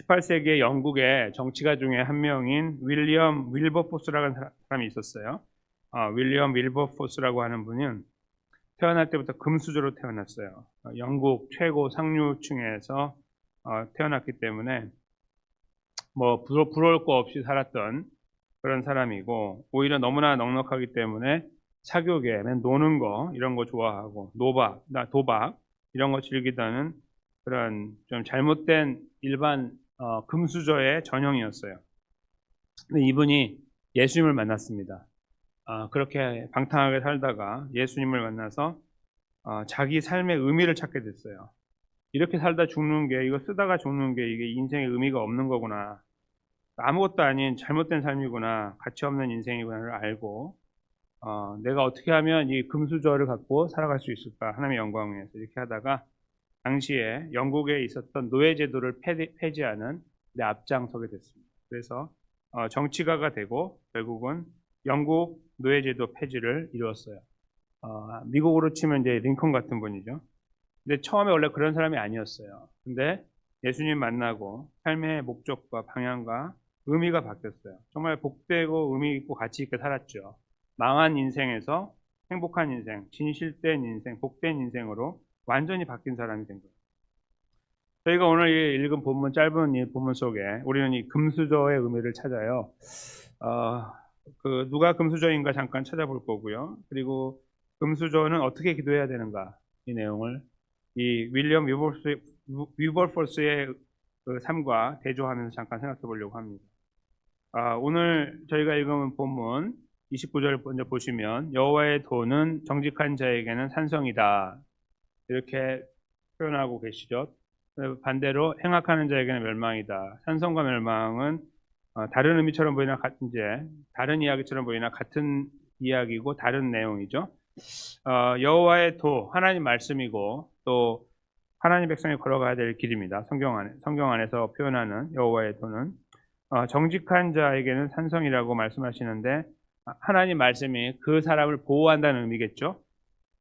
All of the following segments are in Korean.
18세기의 영국의 정치가 중에 한 명인 윌리엄 윌버포스라는 사람이 있었어요. 윌리엄 윌버포스라고 하는 분은 태어날 때부터 금수저로 태어났어요. 영국 최고 상류층에서 태어났기 때문에 뭐 부러울 거 없이 살았던 그런 사람이고, 오히려 너무나 넉넉하기 때문에 사교계, 노는 거 이런 거 좋아하고 도박 이런 거 즐기다는 그런 좀 잘못된 일반 금수저의 전형이었어요. 근데 이분이 예수님을 만났습니다. 그렇게 방탕하게 살다가 예수님을 만나서 자기 삶의 의미를 찾게 됐어요. 이렇게 살다 죽는 게, 이거 쓰다가 죽는 게 이게 인생의 의미가 없는 거구나, 아무것도 아닌 잘못된 삶이구나, 가치 없는 인생이구나를 알고 내가 어떻게 하면 이 금수저를 갖고 살아갈 수 있을까, 하나님의 영광을 위해서 이렇게 하다가 당시에 영국에 있었던 노예제도를 폐지하는 데 앞장서게 됐습니다. 그래서 정치가가 되고 결국은 영국 노예제도 폐지를 이루었어요. 미국으로 치면 이제 링컨 같은 분이죠. 근데 처음에 원래 그런 사람이 아니었어요. 근데 예수님 만나고 삶의 목적과 방향과 의미가 바뀌었어요. 정말 복되고 의미 있고 가치 있게 살았죠. 망한 인생에서 행복한 인생, 진실된 인생, 복된 인생으로 완전히 바뀐 사람이 된 거예요. 저희가 오늘 읽은 본문, 짧은 이 본문 속에 우리는 이 금수저의 의미를 찾아요. 누가 금수저인가 잠깐 찾아볼 거고요. 그리고 금수저는 어떻게 기도해야 되는가, 이 내용을 이 윌리엄 위버포스의 그 삶과 대조하면서 잠깐 생각해 보려고 합니다. 오늘 저희가 읽은 본문 29절 먼저 보시면, 여호와의 도는 정직한 자에게는 산성이다, 이렇게 표현하고 계시죠. 반대로 행악하는 자에게는 멸망이다. 산성과 멸망은 다른 의미처럼 보이나 다른 이야기처럼 보이나 같은 이야기고 다른 내용이죠. 여호와의 도, 하나님 말씀이고 또 하나님 백성이 걸어가야 될 길입니다. 성경 안에서 표현하는 여호와의 도는 정직한 자에게는 산성이라고 말씀하시는데, 하나님 말씀이 그 사람을 보호한다는 의미겠죠.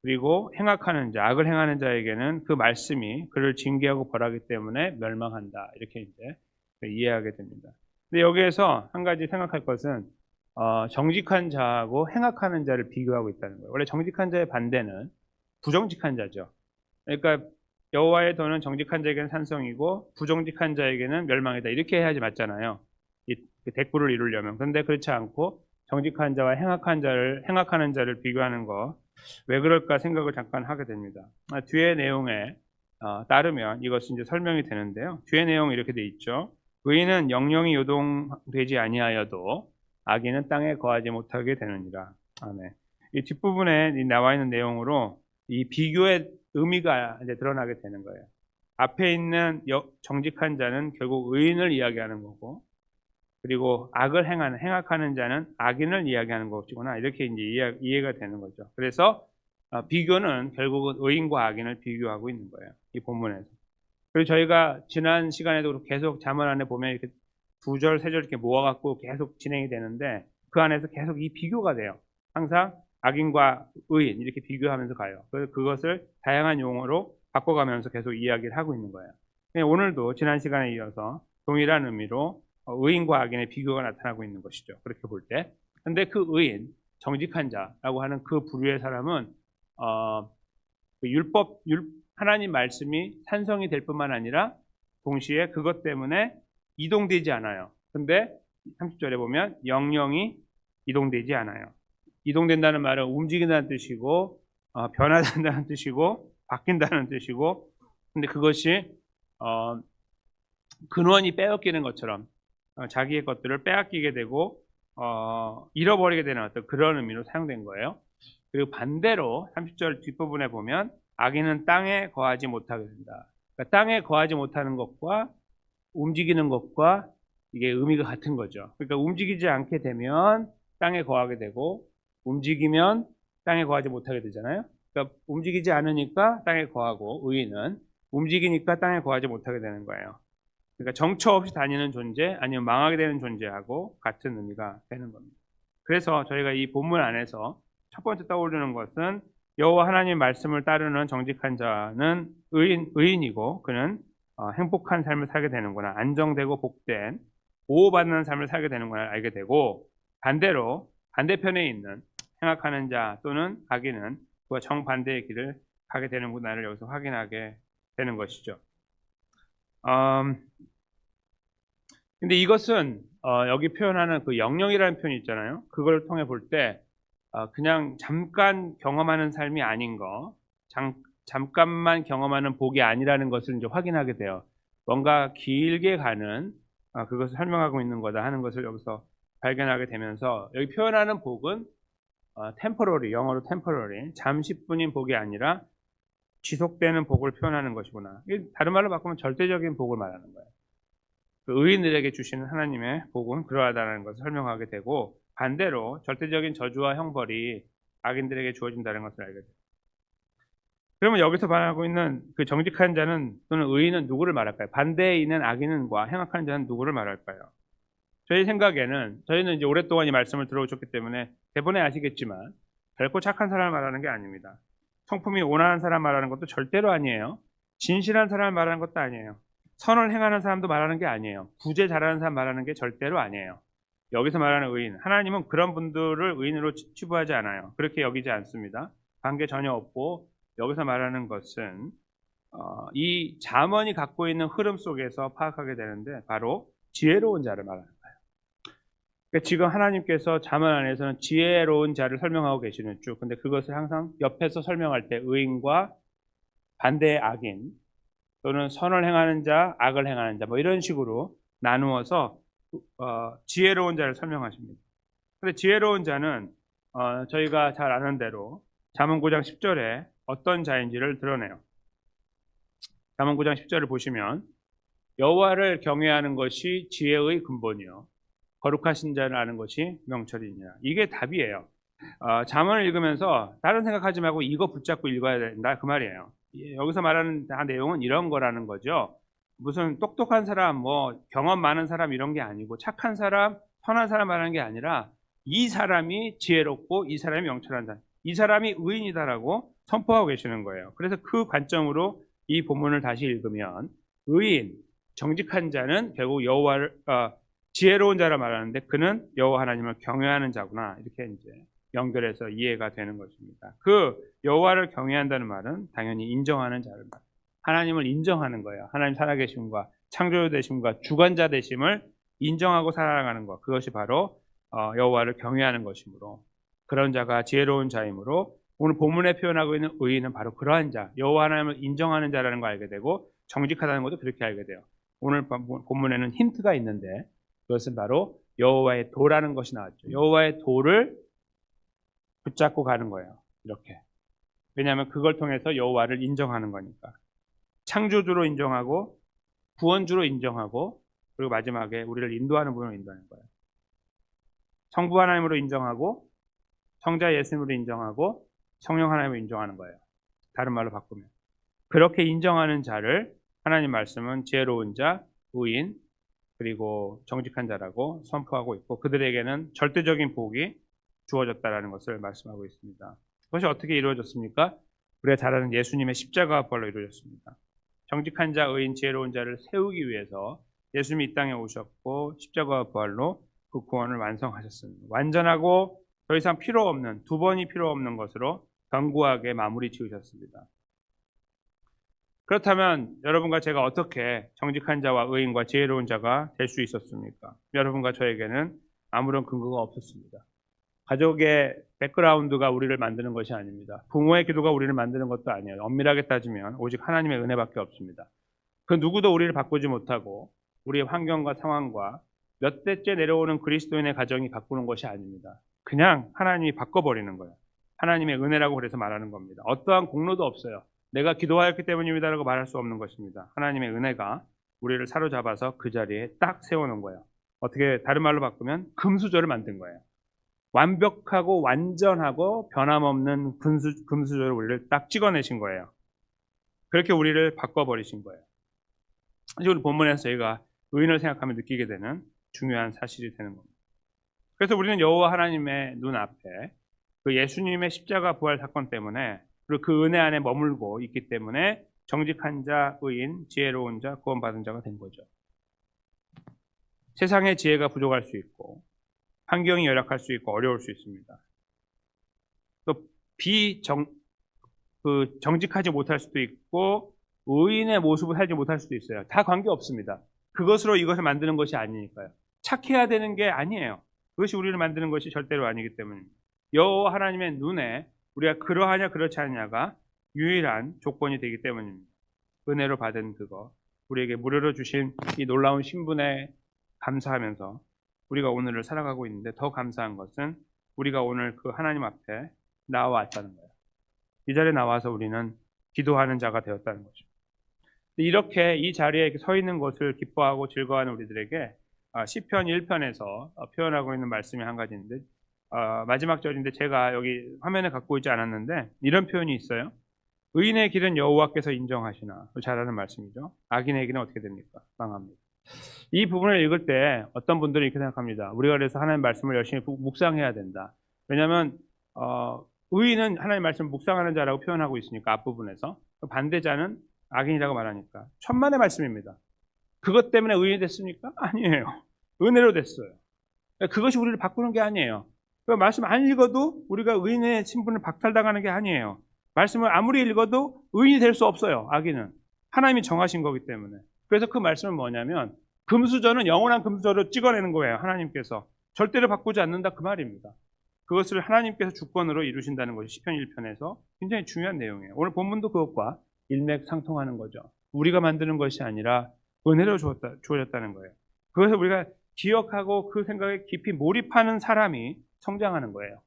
그리고 행악하는 자, 악을 행하는 자에게는 그 말씀이 그를 징계하고 벌하기 때문에 멸망한다, 이렇게 이제 이해하게 됩니다. 근데 여기에서 한 가지 생각할 것은 정직한 자하고 행악하는 자를 비교하고 있다는 거예요. 원래 정직한 자의 반대는 부정직한 자죠. 그러니까 여호와의 도는 정직한 자에게는 산성이고 부정직한 자에게는 멸망이다, 이렇게 해야지 맞잖아요. 이 대꾸를 이루려면. 그런데 그렇지 않고 정직한 자와 행악하는 자를 비교하는 거, 왜 그럴까 생각을 잠깐 하게 됩니다. 뒤의 내용에 따르면 이것이 이제 설명이 되는데요. 뒤의 내용이 이렇게 돼 있죠. 의인은 영영이 요동되지 아니하여도 악인은 땅에 거하지 못하게 되느니라. 아멘. 이 뒷부분에 나와 있는 내용으로 이 비교의 의미가 이제 드러나게 되는 거예요. 앞에 있는 정직한 자는 결국 의인을 이야기하는 거고, 그리고 행악하는 자는 악인을 이야기하는 것이구나, 이렇게 이제 이해가 되는 거죠. 그래서 비교는 결국은 의인과 악인을 비교하고 있는 거예요, 이 본문에서. 그리고 저희가 지난 시간에도 계속 자문 안에 보면 이렇게 2절, 3절 이렇게 모아갖고 계속 진행이 되는데, 그 안에서 계속 이 비교가 돼요. 항상 악인과 의인 이렇게 비교하면서 가요. 그래서 그것을 다양한 용어로 바꿔가면서 계속 이야기를 하고 있는 거예요. 오늘도 지난 시간에 이어서 동일한 의미로 의인과 악인의 비교가 나타나고 있는 것이죠, 그렇게 볼 때. 근데 그 의인, 정직한 자라고 하는 그 부류의 사람은 하나님 말씀이 산성이 될 뿐만 아니라 동시에 그것 때문에 이동되지 않아요. 근데 30절에 보면 영영이 이동되지 않아요. 이동된다는 말은 움직인다는 뜻이고 변화된다는 뜻이고 바뀐다는 뜻이고, 근데 그것이 근원이 빼앗기는 것처럼 자기의 것들을 빼앗기게 되고 잃어버리게 되는 어떤 그런 의미로 사용된 거예요. 그리고 반대로 30절 뒷부분에 보면 악인은 땅에 거하지 못하게 된다. 그러니까 땅에 거하지 못하는 것과 움직이는 것과 이게 의미가 같은 거죠. 그러니까 움직이지 않게 되면 땅에 거하게 되고, 움직이면 땅에 거하지 못하게 되잖아요. 그러니까 움직이지 않으니까 땅에 거하고, 의인은 움직이니까 땅에 거하지 못하게 되는 거예요. 그러니까 정처 없이 다니는 존재, 아니면 망하게 되는 존재하고 같은 의미가 되는 겁니다. 그래서 저희가 이 본문 안에서 첫 번째 떠오르는 것은, 여호와 하나님 말씀을 따르는 정직한 자는 의인이고 그는 행복한 삶을 살게 되는구나, 안정되고 복된 보호받는 삶을 살게 되는구나 알게 되고, 반대로 반대편에 있는 행악하는 자 또는 악인은 그와 정반대의 길을 가게 되는구나를 여기서 확인하게 되는 것이죠. 근데 이것은 여기 표현하는 그 영령이라는 표현이 있잖아요. 그걸 통해 볼 때 그냥 잠깐 경험하는 삶이 아닌 거, 잠깐만 경험하는 복이 아니라는 것을 이제 확인하게 돼요. 뭔가 길게 가는 그것을 설명하고 있는 거다 하는 것을 여기서 발견하게 되면서, 여기 표현하는 복은 temporary, 영어로 temporary, 잠시뿐인 복이 아니라 지속되는 복을 표현하는 것이구나. 다른 말로 바꾸면 절대적인 복을 말하는 거예요. 그 의인들에게 주시는 하나님의 복은 그러하다는 것을 설명하게 되고, 반대로 절대적인 저주와 형벌이 악인들에게 주어진다는 것을 알게 돼요. 그러면 여기서 말하고 있는 그 정직한 자는 또는 의인은 누구를 말할까요? 반대에 있는 악인과 행악하는 자는 누구를 말할까요? 저희 생각에는, 저희는 이제 오랫동안 이 말씀을 들어오셨기 때문에 대본에 아시겠지만 결코 착한 사람을 말하는 게 아닙니다. 성품이 온화한 사람 말하는 것도 절대로 아니에요. 진실한 사람을 말하는 것도 아니에요. 선을 행하는 사람도 말하는 게 아니에요. 구제 잘하는 사람 말하는 게 절대로 아니에요. 여기서 말하는 의인, 하나님은 그런 분들을 의인으로 치부하지 않아요. 그렇게 여기지 않습니다. 관계 전혀 없고, 여기서 말하는 것은 이 잠언이 갖고 있는 흐름 속에서 파악하게 되는데, 바로 지혜로운 자를 말하는 거예요. 그러니까 지금 하나님께서 잠언 안에서는 지혜로운 자를 설명하고 계시는 쭉, 근데 그것을 항상 옆에서 설명할 때 의인과 반대의 악인, 또는 선을 행하는 자, 악을 행하는 자, 뭐 이런 식으로 나누어서 지혜로운 자를 설명하십니다. 근데 지혜로운 자는 저희가 잘 아는 대로 잠언 9장 10절에 어떤 자인지를 드러내요. 잠언 9장 10절을 보시면, 여호와를 경외하는 것이 지혜의 근본이요 거룩하신 자를 아는 것이 명철이니라. 이게 답이에요. 잠언을 읽으면서 다른 생각하지 말고 이거 붙잡고 읽어야 된다, 그 말이에요. 여기서 말하는 다 내용은 이런 거라는 거죠. 무슨 똑똑한 사람, 뭐 경험 많은 사람 이런 게 아니고, 착한 사람, 선한 사람 말하는 게 아니라 이 사람이 지혜롭고 이 사람이 명철한 사람, 이 사람이 의인이다라고 선포하고 계시는 거예요. 그래서 그 관점으로 이 본문을 다시 읽으면, 의인, 정직한 자는 결국 여호와를 지혜로운 자라 말하는데, 그는 여호와 하나님을 경외하는 자구나, 이렇게 이제 연결해서 이해가 되는 것입니다. 그 여호와를 경외한다는 말은 당연히 인정하는 자를 말, 하나님을 인정하는 거예요. 하나님 살아계심과 창조주 되심과 주관자 되심을 인정하고 살아가는 것, 그것이 바로 여호와를 경외하는 것이므로, 그런 자가 지혜로운 자이므로, 오늘 본문에 표현하고 있는 의인은 바로 그러한 자, 여호와 하나님을 인정하는 자라는 걸 알게 되고, 정직하다는 것도 그렇게 알게 돼요. 오늘 본문에는 힌트가 있는데, 그것은 바로 여호와의 도라는 것이 나왔죠. 여호와의 도를 붙잡고 가는 거예요. 이렇게. 왜냐하면 그걸 통해서 여호와를 인정하는 거니까. 창조주로 인정하고, 구원주로 인정하고, 그리고 마지막에 우리를 인도하는 분으로 인도하는 거예요. 성부 하나님으로 인정하고, 성자 예수님으로 인정하고, 성령 하나님으로 인정하는 거예요. 다른 말로 바꾸면. 그렇게 인정하는 자를 하나님 말씀은 지혜로운 자, 의인, 그리고 정직한 자라고 선포하고 있고, 그들에게는 절대적인 복이 주어졌다라는 것을 말씀하고 있습니다. 그것이 어떻게 이루어졌습니까? 우리가 잘 아는 예수님의 십자가 부활로 이루어졌습니다. 정직한 자, 의인, 지혜로운 자를 세우기 위해서 예수님이 이 땅에 오셨고, 십자가 부활로 그 구원을 완성하셨습니다. 완전하고 더 이상 필요 없는, 두 번이 필요 없는 것으로 견고하게 마무리 지으셨습니다. 그렇다면 여러분과 제가 어떻게 정직한 자와 의인과 지혜로운 자가 될 수 있었습니까? 여러분과 저에게는 아무런 근거가 없었습니다. 가족의 백그라운드가 우리를 만드는 것이 아닙니다. 부모의 기도가 우리를 만드는 것도 아니에요. 엄밀하게 따지면 오직 하나님의 은혜밖에 없습니다. 그 누구도 우리를 바꾸지 못하고, 우리의 환경과 상황과 몇 대째 내려오는 그리스도인의 가정이 바꾸는 것이 아닙니다. 그냥 하나님이 바꿔버리는 거예요. 하나님의 은혜라고 그래서 말하는 겁니다. 어떠한 공로도 없어요. 내가 기도하였기 때문입니다라고 말할 수 없는 것입니다. 하나님의 은혜가 우리를 사로잡아서 그 자리에 딱 세워놓은 거예요. 어떻게 다른 말로 바꾸면 금수저를 만든 거예요. 완벽하고 완전하고 변함없는 금수저를 우리를 딱 찍어내신 거예요. 그렇게 우리를 바꿔버리신 거예요. 이제 오늘 본문에서 저희가 의인을 생각하면 느끼게 되는 중요한 사실이 되는 겁니다. 그래서 우리는 여호와 하나님의 눈앞에 그 예수님의 십자가 부활 사건 때문에, 그리고 그 은혜 안에 머물고 있기 때문에 정직한 자, 의인, 지혜로운 자, 구원받은 자가 된 거죠. 세상의 지혜가 부족할 수 있고 환경이 열악할 수 있고 어려울 수 있습니다. 또 정직하지 못할 수도 있고 의인의 모습을 살지 못할 수도 있어요. 다 관계없습니다. 그것으로 이것을 만드는 것이 아니니까요. 착해야 되는 게 아니에요. 그것이 우리를 만드는 것이 절대로 아니기 때문입니다. 여호와 하나님의 눈에 우리가 그러하냐 그렇지 않냐가 유일한 조건이 되기 때문입니다. 은혜로 받은 그거, 우리에게 무료로 주신 이 놀라운 신분에 감사하면서 우리가 오늘을 살아가고 있는데 더 감사한 것은 우리가 오늘 그 하나님 앞에 나와왔다는 거예요. 이 자리에 나와서 우리는 기도하는 자가 되었다는 거죠. 이렇게 이 자리에 서 있는 것을 기뻐하고 즐거워하는 우리들에게 시편 1편에서 표현하고 있는 말씀이 한 가지인데 마지막 절인데 제가 여기 화면에 갖고 있지 않았는데 이런 표현이 있어요. 의인의 길은 여호와께서 인정하시나. 잘하는 말씀이죠. 악인의 길은 어떻게 됩니까? 망합니다. 이 부분을 읽을 때 어떤 분들은 이렇게 생각합니다. 우리가 그래서 하나님 말씀을 열심히 묵상해야 된다. 왜냐하면 의인은 하나님 말씀을 묵상하는 자라고 표현하고 있으니까 앞부분에서 반대자는 악인이라고 말하니까 천만의 말씀입니다. 그것 때문에 의인이 됐습니까? 아니에요. 은혜로 됐어요. 그것이 우리를 바꾸는 게 아니에요. 말씀 안 읽어도 우리가 의인의 신분을 박탈당하는 게 아니에요. 말씀을 아무리 읽어도 의인이 될 수 없어요. 악인은. 하나님이 정하신 거기 때문에. 그래서 그 말씀은 뭐냐면 금수저는 영원한 금수저로 찍어내는 거예요. 하나님께서. 절대로 바꾸지 않는다 그 말입니다. 그것을 하나님께서 주권으로 이루신다는 것이 시편 1편에서 굉장히 중요한 내용이에요. 오늘 본문도 그것과 일맥상통하는 거죠. 우리가 만드는 것이 아니라 은혜로 주어졌다는 거예요. 그것을 우리가 기억하고 그 생각에 깊이 몰입하는 사람이 성장하는 거예요.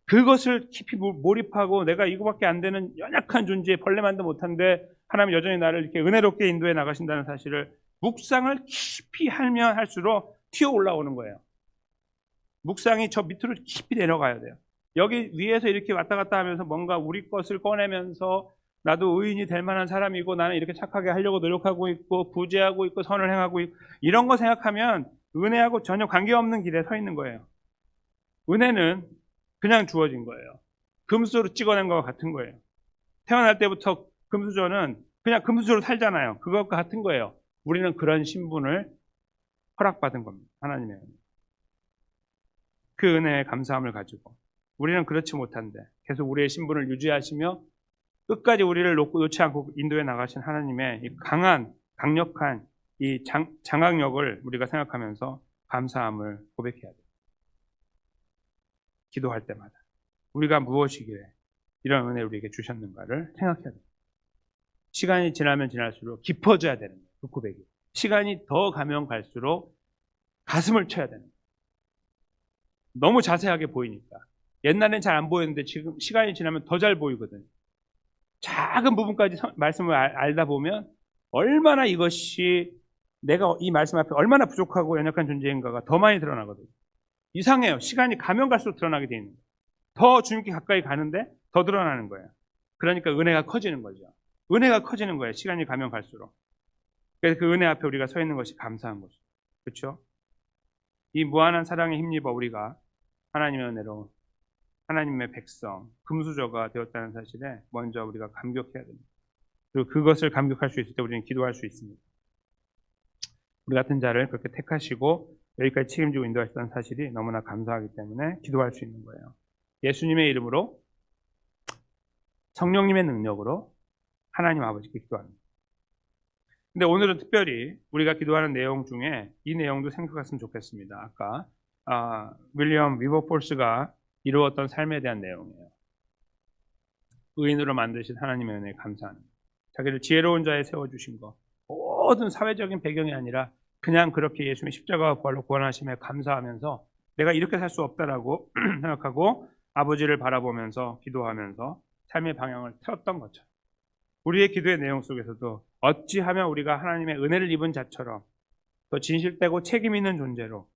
그것을 깊이 몰입하고 내가 이거밖에 안 되는 연약한 존재에 벌레만도 못한데 하나님 여전히 나를 이렇게 은혜롭게 인도해 나가신다는 사실을 묵상을 깊이 하면 할수록 튀어 올라오는 거예요. 묵상이 저 밑으로 깊이 내려가야 돼요. 여기 위에서 이렇게 왔다 갔다 하면서 뭔가 우리 것을 꺼내면서 나도 의인이 될 만한 사람이고 나는 이렇게 착하게 하려고 노력하고 있고 부재하고 있고 선을 행하고 있고 이런 거 생각하면 은혜하고 전혀 관계없는 길에 서 있는 거예요. 은혜는 그냥 주어진 거예요. 금수저로 찍어낸 것과 같은 거예요. 태어날 때부터 금수저는 그냥 금수저로 살잖아요. 그것과 같은 거예요. 우리는 그런 신분을 허락받은 겁니다. 하나님의 은혜. 그 은혜에 감사함을 가지고 우리는 그렇지 못한데 계속 우리의 신분을 유지하시며 끝까지 우리를 놓지 않고 인도해 나가신 하나님의 이 강력한 이 장악력을 우리가 생각하면서 감사함을 고백해야 돼요. 기도할 때마다 우리가 무엇이기에 이런 은혜를 우리에게 주셨는가를 생각해야 돼요. 시간이 지나면 지날수록 깊어져야 되는 거예요. 그 고백이. 시간이 더 가면 갈수록 가슴을 쳐야 되는 거예요. 너무 자세하게 보이니까. 옛날엔 잘 안 보였는데 지금 시간이 지나면 더 잘 보이거든요. 작은 부분까지 말씀을 알다 보면 얼마나 이것이 내가 이 말씀 앞에 얼마나 부족하고 연약한 존재인가가 더 많이 드러나거든요. 이상해요. 시간이 가면 갈수록 드러나게 돼 있는 거예요. 더 주님께 가까이 가는데 더 드러나는 거예요. 그러니까 은혜가 커지는 거죠. 은혜가 커지는 거예요. 시간이 가면 갈수록. 그래서 그 은혜 앞에 우리가 서 있는 것이 감사한 것이죠. 그렇죠? 이 무한한 사랑에 힘입어 우리가 하나님의 은혜로 하나님의 백성, 금수저가 되었다는 사실에 먼저 우리가 감격해야 됩니다. 그리고 그것을 감격할 수 있을 때 우리는 기도할 수 있습니다. 우리 같은 자를 그렇게 택하시고 여기까지 책임지고 인도하셨다는 사실이 너무나 감사하기 때문에 기도할 수 있는 거예요. 예수님의 이름으로 성령님의 능력으로 하나님 아버지께 기도합니다. 근데 오늘은 특별히 우리가 기도하는 내용 중에 이 내용도 생각했으면 좋겠습니다. 아까 윌리엄 위버폴스가 이루었던 삶에 대한 내용이에요. 의인으로 만드신 하나님의 은혜에 감사하는 것. 자기를 지혜로운 자에 세워주신 것. 모든 사회적인 배경이 아니라 그냥 그렇게 예수님의 십자가와 부활로 구원하심에 감사하면서 내가 이렇게 살 수 없다라고 생각하고 아버지를 바라보면서 기도하면서 삶의 방향을 틀었던 것처럼 우리의 기도의 내용 속에서도 어찌하면 우리가 하나님의 은혜를 입은 자처럼 더 진실되고 책임 있는 존재로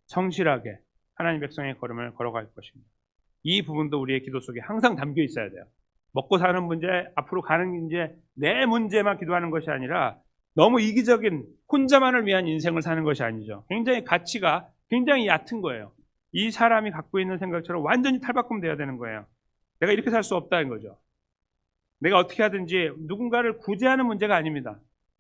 성실하게 하나님 백성의 걸음을 걸어갈 것입니다. 이 부분도 우리의 기도 속에 항상 담겨 있어야 돼요. 먹고 사는 문제, 앞으로 가는 문제, 내 문제만 기도하는 것이 아니라 너무 이기적인 혼자만을 위한 인생을 사는 것이 아니죠. 굉장히 가치가 굉장히 얕은 거예요. 이 사람이 갖고 있는 생각처럼 완전히 탈바꿈돼야 되는 거예요. 내가 이렇게 살 수 없다는 거죠. 내가 어떻게 하든지 누군가를 구제하는 문제가 아닙니다.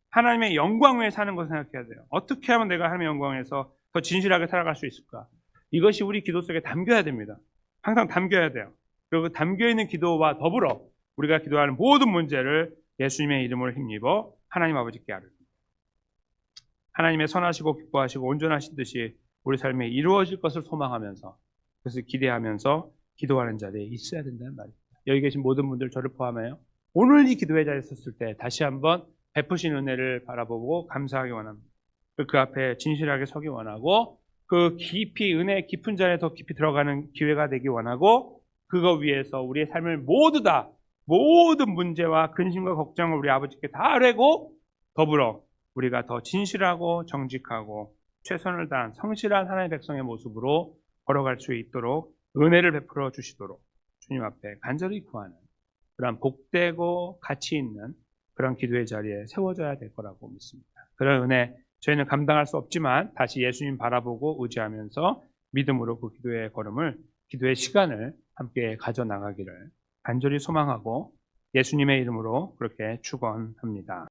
하나님의 영광 위에 사는 것을 생각해야 돼요. 어떻게 하면 내가 하나님의 영광에서 더 진실하게 살아갈 수 있을까? 이것이 우리 기도 속에 담겨야 됩니다. 항상 담겨야 돼요. 그리고 담겨있는 기도와 더불어 우리가 기도하는 모든 문제를 예수님의 이름으로 힘입어 하나님 아버지께 아뢰는 하나님의 선하시고 기뻐하시고 온전하신 뜻이 우리 삶에 이루어질 것을 소망하면서 그것을 기대하면서 기도하는 자리에 있어야 된다는 말입니다. 여기 계신 모든 분들 저를 포함하여 오늘 이 기도의 자리에 섰을 때 다시 한번 베푸신 은혜를 바라보고 감사하기 원합니다. 그 앞에 진실하게 서기 원하고 그 깊이 은혜 깊은 자리에 더 깊이 들어가는 기회가 되기 원하고 그거 위해서 우리의 삶을 모두 다 모든 문제와 근심과 걱정을 우리 아버지께 다 아뢰고 더불어 우리가 더 진실하고 정직하고 최선을 다한 성실한 하나님의 백성의 모습으로 걸어갈 수 있도록 은혜를 베풀어 주시도록 주님 앞에 간절히 구하는 그런 복되고 가치 있는 그런 기도의 자리에 세워져야 될 거라고 믿습니다. 그런 은혜 저희는 감당할 수 없지만 다시 예수님 바라보고 의지하면서 믿음으로 그 기도의 걸음을 기도의 시간을 함께 가져나가기를 간절히 소망하고 예수님의 이름으로 그렇게 축원합니다.